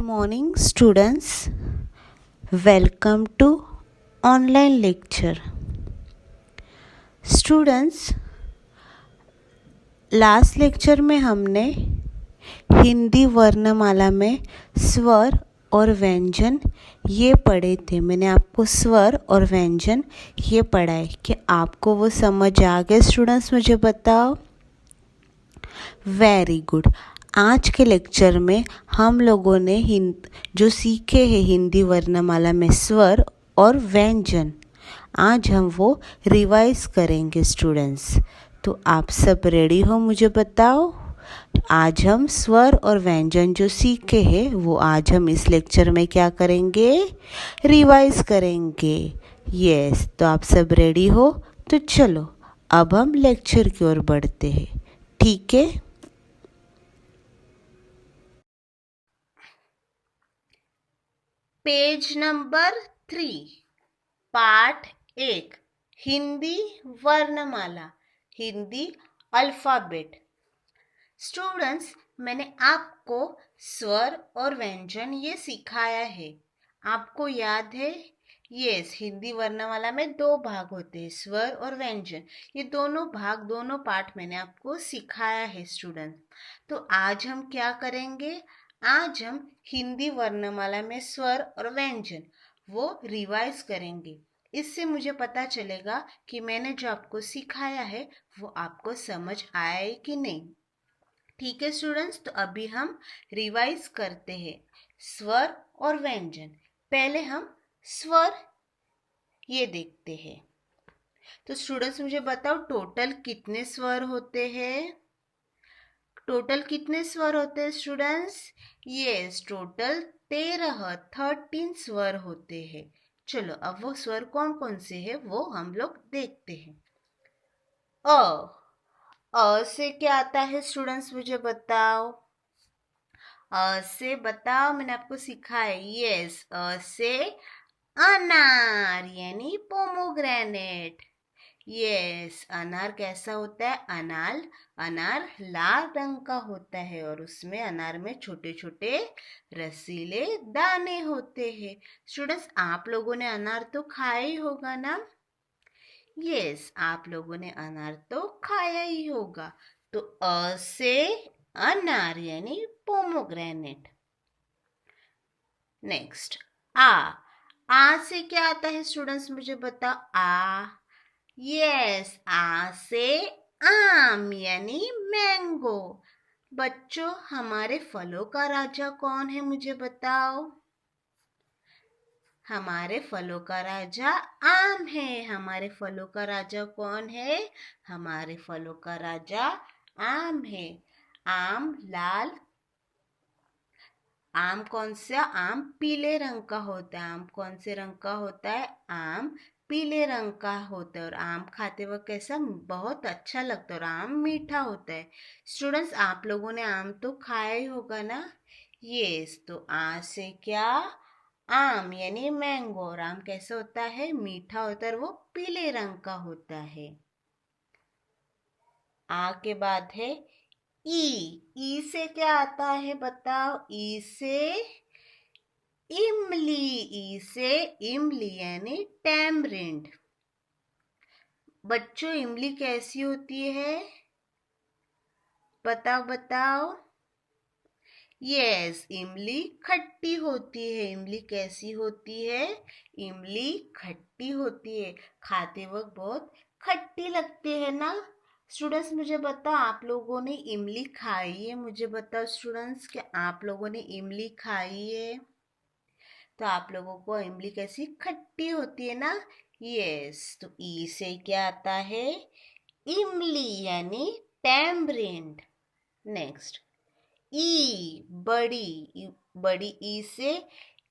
morning, students. Welcome to online lecture. Students, last lecture में हमने हिंदी वर्णमाला में स्वर और व्यंजन ये पढ़े थे। मैंने आपको स्वर और व्यंजन ये पढ़ाए कि आपको वो समझ आ गए। स्टूडेंट्स मुझे बताओ। Very good. आज के लेक्चर में हम लोगों ने जो सीखे हैं हिंदी वर्णमाला में स्वर और व्यंजन, आज हम वो रिवाइज करेंगे स्टूडेंट्स। तो आप सब रेडी हो? मुझे बताओ। आज हम स्वर और व्यंजन जो सीखे हैं वो आज हम इस लेक्चर में क्या करेंगे? रिवाइज करेंगे। यस, तो आप सब रेडी हो? तो चलो अब हम लेक्चर की ओर बढ़ते हैं। ठीक है। पेज नंबर 3, पाठ 1, हिंदी वर्णमाला, हिंदी अल्फाबेट। स्टूडेंट्स, मैंने आपको स्वर और व्यंजन ये सिखाया है। आपको याद है? यस, हिंदी वर्णमाला में 2 भाग होते हैं, स्वर और व्यंजन। ये दोनों भाग, दोनों पाठ मैंने आपको सिखाया है स्टूडेंट। तो आज हम क्या करेंगे? आज हम हिंदी वर्णमाला में स्वर और व्यंजन वो रिवाइज करेंगे। इससे मुझे पता चलेगा कि मैंने जो आपको सिखाया है वो आपको समझ आया है कि नहीं। ठीक है स्टूडेंट्स, तो अभी हम रिवाइज करते हैं स्वर और व्यंजन। पहले हम स्वर ये देखते हैं। तो स्टूडेंट्स मुझे बताओ, टोटल कितने स्वर होते हैं? टोटल कितने स्वर होते हैं स्टूडेंट्स? यस, टोटल 13 स्वर होते हैं। चलो अब वो स्वर कौन कौन से हैं वो हम लोग देखते हैं। अ से क्या आता है स्टूडेंट्स? मुझे बताओ। अ से बताओ, मैंने आपको सिखाया। यस, अ से अनार यानी पोमोग्रेनेट। यस, अनार कैसा होता है? अनार लाल रंग का होता है और उसमें अनार में छोटे छोटे रसीले दाने होते हैं। स्टूडेंट्स, आप लोगों ने अनार तो खाया ही होगा ना? यस, आप लोगों ने अनार तो खाया ही होगा। तो अ से अनार यानी पोमोग्रेनेट। नेक्स्ट, आ से क्या आता है स्टूडेंट्स? मुझे बताओ। यस, आ से आम यानी मैंगो। बच्चों, हमारे फलों का राजा कौन है? मुझे बताओ। हमारे फलों का राजा आम है। हमारे फलों का राजा कौन है? हमारे फलों का राजा आम है। आम लाल, आम कौन सा? आम पीले रंग का होता है। आम कौन से रंग का होता है? आम पीले रंग का होता है और आम खाते वक्त कैसा? बहुत अच्छा लगता है और आम मीठा होता है। स्टूडेंट्स, आप लोगों ने आम तो खाया ही होगा ना? यस, तो आ से क्या? आम यानी मैंगो। और आम कैसा होता है? मीठा होता है और वो पीले रंग का होता है। आ के बाद है ई से क्या आता है बताओ? ई से इमली। ई से इमली यानी टैमरिंड। बच्चों, इमली कैसी होती है? बताओ बताओ। यस, इमली खट्टी होती है। इमली कैसी होती है? इमली खट्टी होती है। खाते वक्त बहुत खट्टी लगती है ना? स्टूडेंट्स मुझे बताओ, आप लोगों ने इमली खाई है? मुझे बताओ स्टूडेंट्स, कि आप लोगों ने इमली खाई है? तो आप लोगों को इमली कैसी? खट्टी होती है ना? यस, तो ई से क्या आता है? इमली यानी टैमरिंड। नेक्स्ट, बड़ी ई से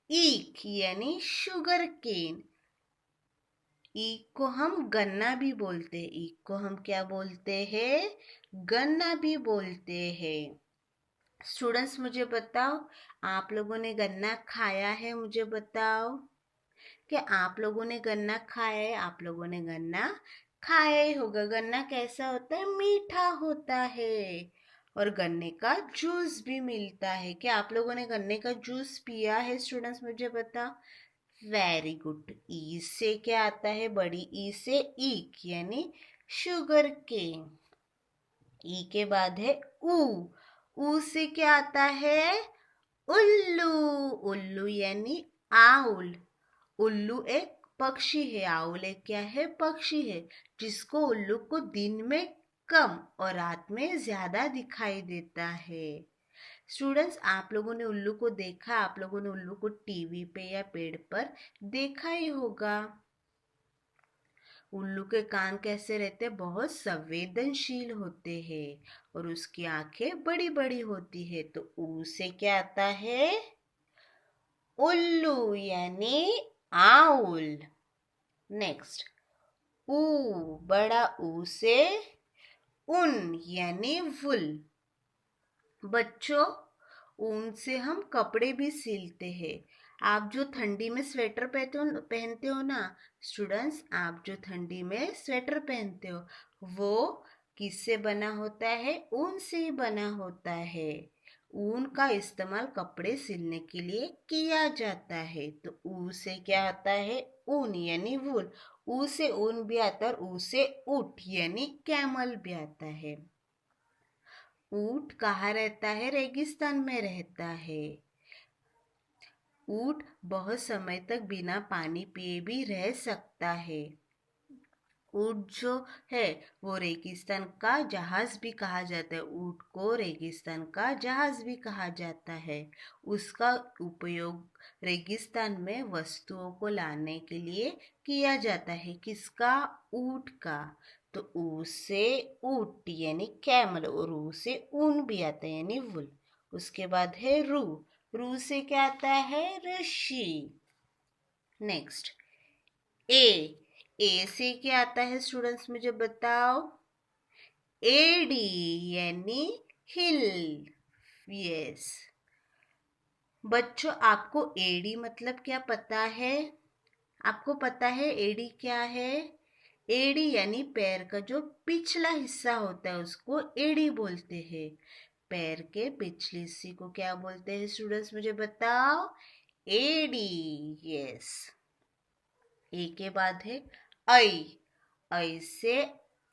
ईख यानी शुगर केन। ईख को हम गन्ना भी बोलते हैं। ईख को हम क्या बोलते हैं? गन्ना भी बोलते हैं। स्टूडेंट्स मुझे बताओ, आप लोगों ने गन्ना खाया है? मुझे बताओ कि आप लोगों ने गन्ना खाया है? आप लोगों ने गन्ना खाया ही होगा। गन्ना कैसा होता है? मीठा होता है और गन्ने का जूस भी मिलता है। क्या आप लोगों ने गन्ने का जूस पिया है स्टूडेंट्स? मुझे बता। Very good. ई से क्या आता है? बड़ी ई से ईक यानी शुगर केन। ई के बाद है ऊ। ऊ से क्या आता है? उल्लू। उल्लू यानी आउल। उल्लू एक पक्षी है। आउल एक क्या है? पक्षी है जिसको उल्लू को दिन में कम और रात में ज्यादा दिखाई देता है। स्टूडेंट्स, आप लोगों ने उल्लू को देखा? आप लोगों ने उल्लू को टीवी पे या पेड़ पर देखा ही होगा। उल्लू के कान कैसे रहते हैं? बहुत संवेदनशील होते हैं और उसकी आंखें बड़ी बड़ी होती है। तो ऊ से क्या आता है? उल्लू यानी आउल। नेक्स्ट, ऊ। बड़ा ऊ से ऊन यानी वुल। बच्चों, ऊन से हम कपड़े भी सिलते हैं। आप जो ठंडी में स्वेटर पहनते हो ना स्टूडेंट्स, आप जो ठंडी में स्वेटर पहनते हो वो किससे बना होता है? ऊन से ही बना होता है। ऊन का इस्तेमाल कपड़े सिलने के लिए किया जाता है। तो ऊ से क्या आता है? ऊन यानी वूल। ऊ से ऊन भी आता है और ऊ से ऊंट यानी कैमल भी आता है। ऊंट कहाँ रहता है? रेगिस्तान में रहता है। ऊंट बहुत समय तक बिना पानी पिए भी रह सकता है। ऊंट जो है वो रेगिस्तान का जहाज भी कहा जाता है। ऊंट को रेगिस्तान का जहाज भी कहा जाता है। उसका उपयोग रेगिस्तान में वस्तुओं को लाने के लिए किया जाता है। किसका? ऊंट का। तो ऊ से ऊंट यानी कैमल और ऊ से ऊन भी आता है यानी वुल। उसके बाद है रू। रू से क्या आता है? ऋषि। नेक्स्ट, ए। ए से क्या आता है स्टूडेंट्स? मुझे बताओ। एडी यानी हिल। यस बच्चों, आपको एडी मतलब क्या पता है? आपको पता है एडी क्या है? एड़ी यानी पैर का जो पिछला हिस्सा होता है उसको एड़ी बोलते हैं। पैर के पिछले हिस्से को क्या बोलते हैं स्टूडेंट्स? मुझे बताओ। एडी। यस। ए के बाद है ऐ। ऐ से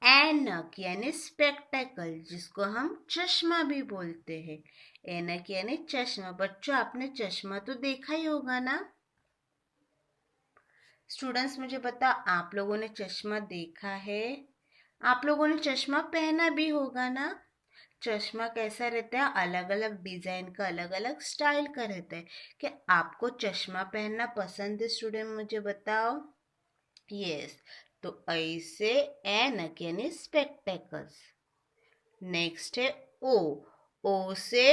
ऐनक यानी स्पेक्टेकल जिसको हम चश्मा भी बोलते हैं। ऐनक यानी चश्मा। बच्चों, आपने चश्मा तो देखा ही होगा ना? स्टूडेंट्स, मुझे बता, आप लोगों ने चश्मा देखा है? आप लोगों ने चश्मा पहना भी होगा ना? चश्मा कैसा रहता है? अलग अलग डिजाइन का, अलग अलग स्टाइल का रहता है। क्या आपको चश्मा पहनना पसंद है स्टूडेंट? मुझे बताओ। यस। तो ऐसे ऐनक यानी स्पेक्टेकल्स। नेक्स्ट है ओ। ओ से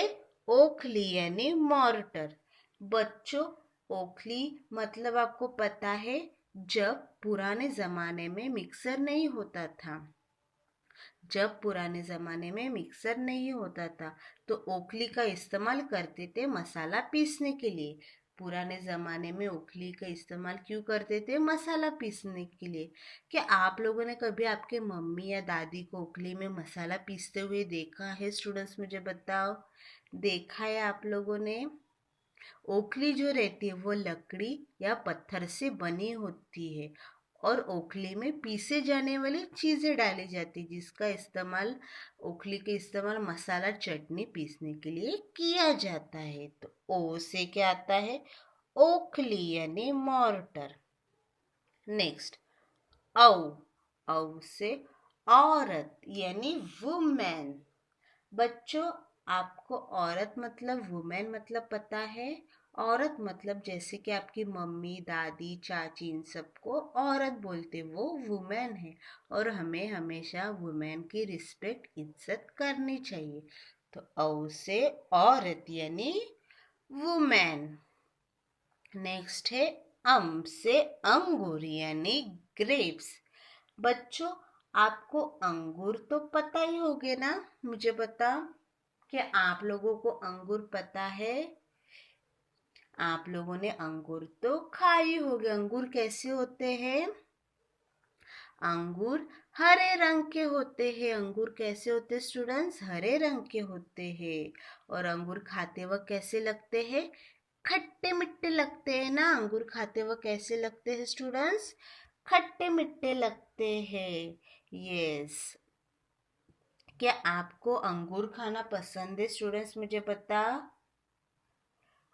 ओखली यानी मॉर्टर। बच्चों, ओखली मतलब आपको पता है? जब पुराने जमाने में मिक्सर नहीं होता था, जब पुराने ज़माने में मिक्सर नहीं होता था तो ओखली का इस्तेमाल करते थे मसाला पीसने के लिए। पुराने ज़माने में ओखली का इस्तेमाल क्यों करते थे? मसाला पीसने के लिए। क्या आप लोगों ने कभी आपके मम्मी या दादी को ओखली में मसाला पीसते हुए देखा है स्टूडेंट्स? मुझे बताओ। देखा है आप लोगों ने? ओखली जो रहती है वो लकड़ी या पत्थर से बनी होती है और ओखली में पीसे जाने वाली चीजें डाली जाती जिसका इस्तेमाल, ओखली के इस्तेमाल मसाला चटनी पीसने के लिए किया जाता है। तो ओ से क्या आता है? ओखली यानी मॉर्टर। नेक्स्ट, औ। औ से औरत यानी वुमेन। बच्चों, आपको औरत मतलब वुमेन मतलब पता है? औरत मतलब जैसे कि आपकी मम्मी, दादी, चाची, इन सबको औरत बोलते, वो वुमेन है और हमें हमेशा वुमेन की रिस्पेक्ट, इज्जत करनी चाहिए। तो औ से औरत यानी वुमेन। नेक्स्ट है अम से अंगूर यानी ग्रेप्स। बच्चों, आपको अंगूर तो पता ही होगे ना? मुझे बता, क्या आप लोगों को अंगूर पता है? आप लोगों ने अंगूर तो खाए होंगे। अंगूर कैसे होते हैं? अंगूर हरे रंग के होते हैं। अंगूर कैसे होते हैं स्टूडेंट्स? हरे रंग के होते हैं। और अंगूर खाते वक्त कैसे लगते हैं? खट्टे मिट्टे लगते हैं ना। अंगूर खाते वक्त कैसे लगते हैं स्टूडेंट्स? खट्टे मिट्टे लगते हैं। यस। क्या आपको अंगूर खाना पसंद है स्टूडेंट्स? मुझे बताओ,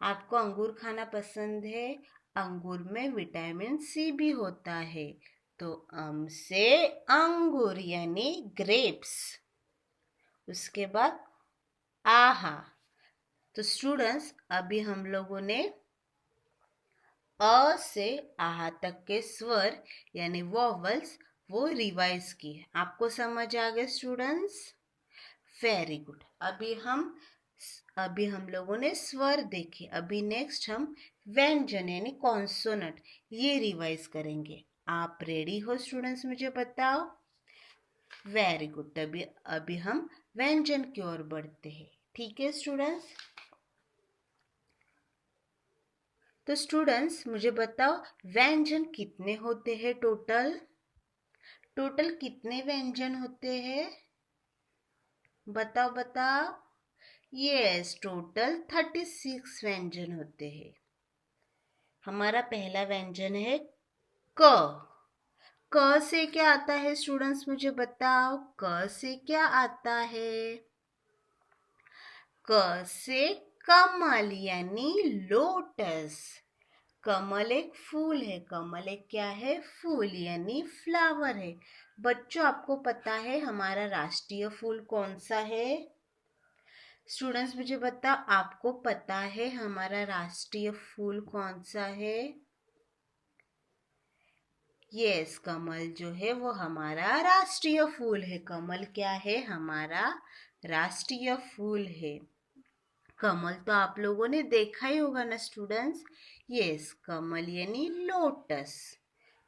आपको अंगूर खाना पसंद है? अंगूर में विटामिन सी भी होता है। तो से अंगूर यानी ग्रेप्स। उसके बाद आहा। तो स्टूडेंट्स अभी हम लोगों ने अ से आहा तक के स्वर यानी वॉवल्स वो रिवाइज किए। आपको समझ आ गए स्टूडेंट्स? Very good. अभी हम लोगों ने स्वर देखे। अभी नेक्स्ट हम व्यंजन यानी कॉन्सोनेंट ये रिवाइज करेंगे। आप रेडी हो स्टूडेंट्स? मुझे बताओ। Very good. तभी अभी हम व्यंजन की ओर बढ़ते हैं। ठीक है स्टूडेंट्स? तो स्टूडेंट्स मुझे बताओ, व्यंजन कितने होते हैं टोटल? टोटल कितने व्यंजन होते हैं? बताओ बताओ। यस, टोटल 36 व्यंजन होते हैं। हमारा पहला व्यंजन है क। क से क्या आता है स्टूडेंट्स? मुझे बताओ, क से क्या आता है? क से कमल यानी लोटस। कमल एक फूल है। कमल एक क्या है? फूल यानी फ्लावर है। बच्चों आपको पता है हमारा राष्ट्रीय फूल कौन सा है? स्टूडेंट्स मुझे बताओ, आपको पता है हमारा राष्ट्रीय फूल कौन सा है? यस, कमल जो है वो हमारा राष्ट्रीय फूल है। कमल क्या है? हमारा राष्ट्रीय फूल है। कमल तो आप लोगों ने देखा ही होगा ना स्टूडेंट्स। यस, कमल यानी लोटस।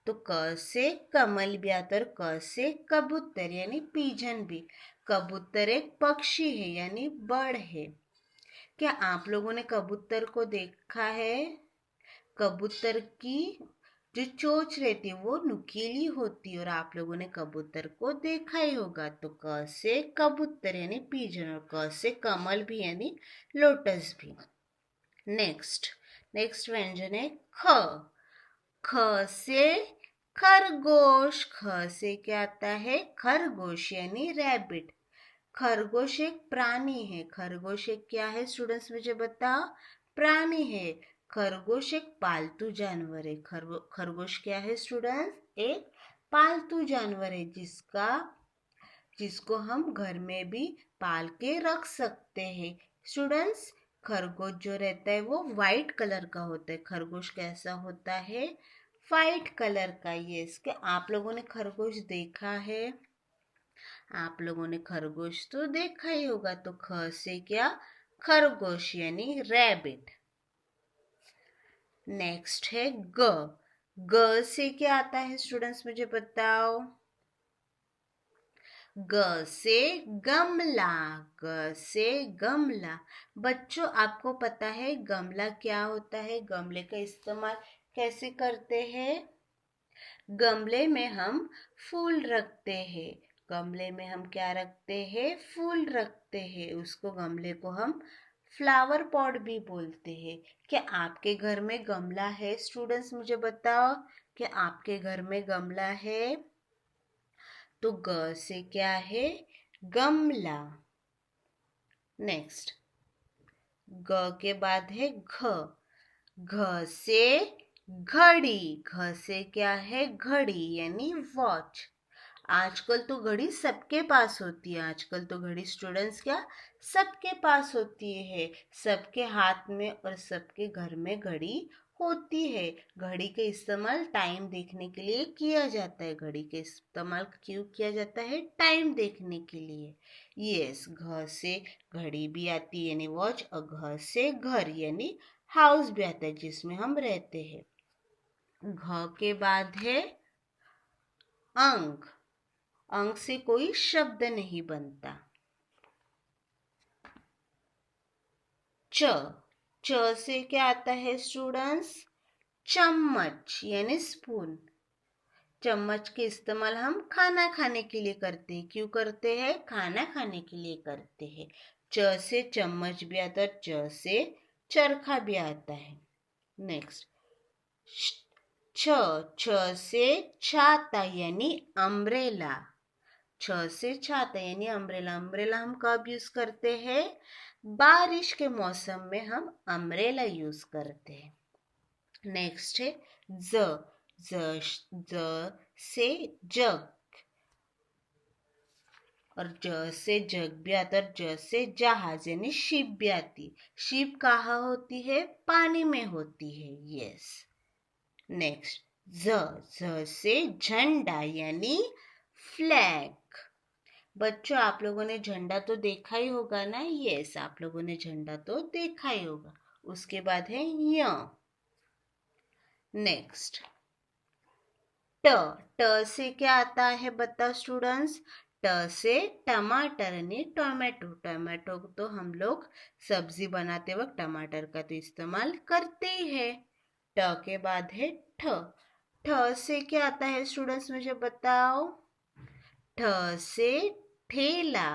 तो क से कमल भी आता है और क से कबूतर यानी पीजन भी। कबूतर एक पक्षी है यानी बर्ड है। क्या आप लोगों ने कबूतर को देखा है? कबूतर की जो चोंच रहती है वो नुकीली होती है और आप लोगों ने कबूतर को देखा ही होगा। तो क से कबूतर यानी पीजन और क से कमल भी यानी लोटस भी। नेक्स्ट व्यंजन है ख। ख से खरगोश। ख से क्या आता है? खरगोश यानी रैबिट। खरगोश एक प्राणी है। खरगोश एक क्या है स्टूडेंट्स? मुझे बताओ। प्राणी है। खरगोश एक पालतू जानवर है। खरगोश क्या है स्टूडेंट्स? एक पालतू जानवर है जिसको हम घर में भी पाल के रख सकते हैं। स्टूडेंट्स खरगोश जो रहता है वो वाइट कलर का होता है। खरगोश कैसा होता है? वाइट कलर का। ये इसके आप लोगों ने खरगोश देखा है? आप लोगों ने खरगोश तो देखा ही होगा। तो ख से क्या? खरगोश यानी रैबिट। नेक्स्ट है ग। ग से क्या आता है स्टूडेंट्स? मुझे बताओ। ग से गमला। ग से गमला। बच्चों आपको पता है गमला क्या होता है? गमले का इस्तेमाल कैसे करते हैं? गमले में हम फूल रखते हैं। गमले में हम क्या रखते हैं? फूल रखते हैं। उसको गमले को हम फ्लावर पॉट भी बोलते हैं। क्या आपके घर में गमला है स्टूडेंट्स? मुझे बताओ, क्या आपके घर में गमला है? तो ग से क्या है? गमला। नेक्स्ट ग के बाद है घ। घ से घड़ी। घ से क्या है? घड़ी यानी वॉच। आजकल तो घड़ी सबके पास होती है। आजकल तो घड़ी स्टूडेंट्स क्या सबके पास होती है। सबके हाथ में और सबके घर में घड़ी होती है। घड़ी का इस्तेमाल टाइम देखने के लिए किया जाता है। घड़ी का इस्तेमाल क्यों किया जाता है? टाइम देखने के लिए। यस, घ से घड़ी भी आती है यानी वॉच और घ से घर यानी हाउस भी आता है जिसमें हम रहते हैं। घ के बाद है अंक। अंक से कोई शब्द नहीं बनता। च। च से क्या आता है स्टूडेंट्स? चम्मच यानी स्पून। चम्मच के इस्तेमाल हम खाना खाने के लिए करते हैं। क्यों करते हैं? खाना खाने के लिए करते हैं। च से चम्मच भी आता है, च से चरखा भी आता है। नेक्स्ट छ, छ से छाता यानी अम्ब्रेला। छ से छाता यानी अम्ब्रेला। अम्ब्रेला हम कब यूज करते हैं? बारिश के मौसम में हम अम्ब्रेला यूज करते हैं। नेक्स्ट है ज, ज से जग, और ज से जग भी आता है, और ज से जहाज यानी शिप भी आती। शिप कहाँ होती है? पानी में होती है। यस। नेक्स्ट z से झंडा यानी फ्लैग। बच्चों, आप लोगों ने झंडा तो देखा ही होगा ना? यस, आप लोगों ने झंडा तो देखा ही होगा। उसके बाद है य। नेक्स्ट ट, ट से क्या आता है बताओ स्टूडेंट्स? ट से टमाटर यानी टोमेटो। टोमेटो तो हम लोग सब्जी बनाते वक्त टमाटर का तो इस्तेमाल करते ही है। ट के बाद है ठ, ठ से क्या आता है स्टूडेंट्स मुझे बताओ? ठ से ठेला।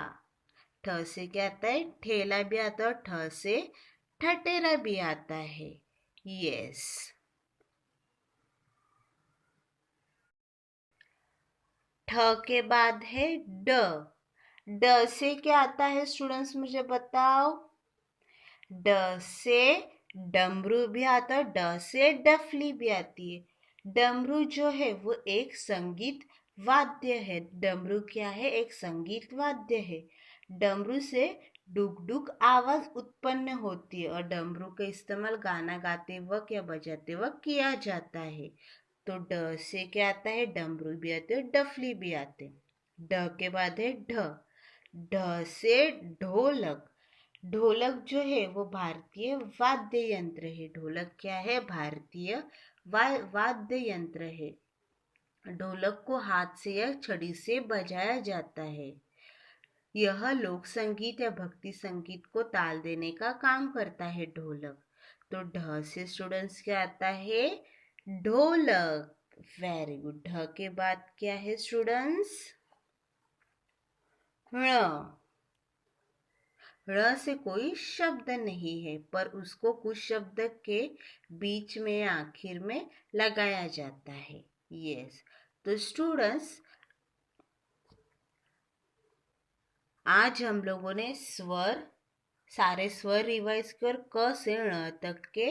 ठ से क्या आता है? ठेला भी आता है, और ठ से ठटेरा भी आता है। यस। ठ के बाद है ड, ड से क्या आता है स्टूडेंट्स मुझे बताओ? ड से डमरू भी आता है, ड से डफली भी आती है। डमरू जो है वो एक संगीत वाद्य है। डमरू क्या है? एक संगीत वाद्य है। डमरू से डुग डुग आवाज उत्पन्न होती है, और डमरू का इस्तेमाल गाना गाते वक्त या बजाते वक्त किया जाता है। तो ड से क्या आता है? डमरू भी आते हैं, डफली भी आते हैं। ढ के बाद है ढ, ढ से ढोलक। ढोलक जो है वो भारतीय वाद्य यंत्र है। ढोलक क्या है? भारतीय वाद्य यंत्र है। ढोलक को हाथ से या छड़ी से बजाया जाता है। यह लोक संगीत या भक्ति संगीत को ताल देने का काम करता है ढोलक। तो ढ से स्टूडेंट्स क्या आता है? ढोलक। Very good. ढ के बाद क्या है स्टूडेंट्स? ण, ण से कोई शब्द नहीं है, पर उसको कुछ शब्द के बीच में या आखिर में लगाया जाता है। यस। तो स्टूडेंट्स, आज हम लोगों ने सारे स्वर रिवाइज कर क से ण तक के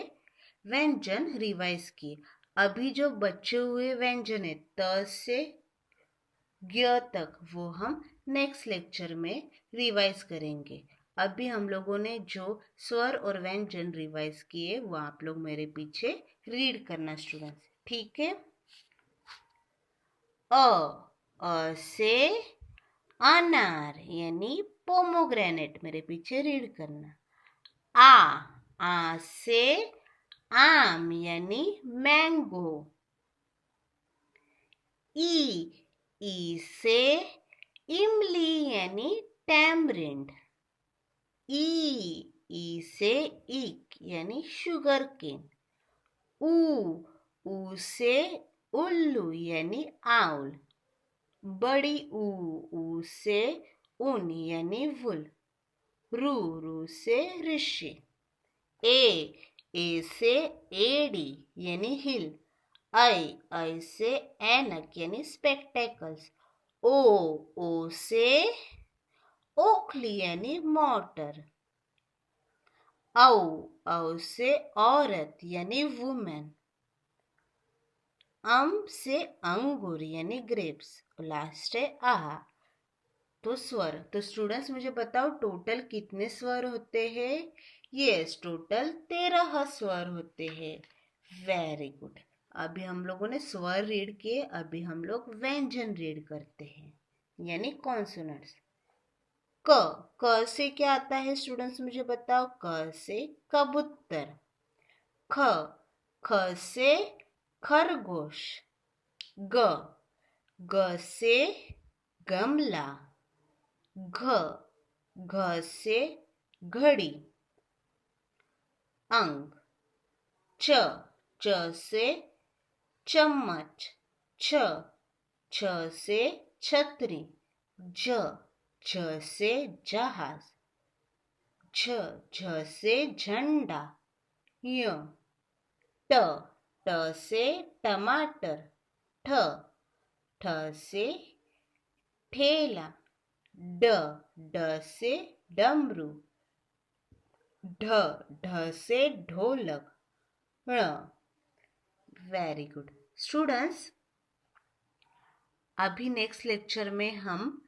व्यंजन रिवाइज किए। अभी जो बचे हुए व्यंजन है त से ज्ञ तक, वो हम नेक्स्ट लेक्चर में रिवाइज करेंगे। अभी हम लोगों ने जो स्वर और व्यंजन रिवाइज किए वो आप लोग मेरे पीछे रीड करना स्टूडेंट्स, ठीक है? अ से अनार यानी पोमोग्रेनेट, मेरे पीछे रीड करना। आ से आम यानी मैंगो। ई से इमली यानी टैमरिंड। ई से ईक यानी शुगर केन। ऊ से उल्लू यानी आउल। बड़ी ऊ से ऊन यानी वुल। रू से ऋषि। ए से एडी यानी हिल। आई से ऐनक यानी स्पेक्टेकल्स। ओ से ओखली यानी मोटर। औ से औरत यानी वुमेन। से अंगूर यानी ग्रेप्स। लास्ट है आहा। तो स्वर, तो स्टूडेंट्स मुझे बताओ टोटल कितने स्वर होते हैं? यस, टोटल 13 स्वर होते हैं। Very good. अभी हम लोगों ने स्वर रीड किए, अभी हम लोग व्यंजन रीड करते हैं, यानी कॉन्सोनेंट्स। क से क्या आता है स्टूडेंट्स मुझे बताओ? क से कबूतर। ख से खरगोश। ग से गमला। घ से घड़ी। अंग। च से चम्मच। छ छ से छतरी, झ से जहाज, झ से झंडा, य ट से टमाटर, ठ से ठेला, ड से डमरू, ढ से ढोलक, ण। वेरी गुड स्टूडेंट्स, अभी नेक्स्ट लेक्चर में हम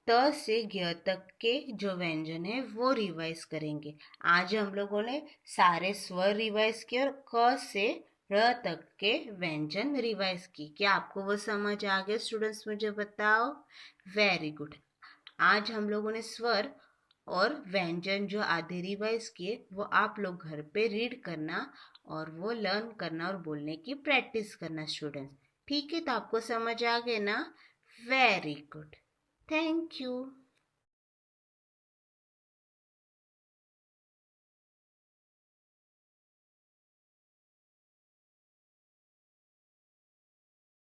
त से ज्ञ तक के जो व्यंजन है वो रिवाइज करेंगे। आज हम लोगों ने सारे स्वर रिवाइज किए और क से र तक के व्यंजन रिवाइज की। क्या आपको वो समझ आ गया स्टूडेंट्स? मुझे बताओ। Very good. आज हम लोगों ने स्वर और व्यंजन जो आधे रिवाइज किए वो आप लोग घर पे रीड करना और वो लर्न करना और बोलने की प्रैक्टिस करना स्टूडेंट्स। ठीक है, तो आपको समझ आ गए ना? Very good, thank you.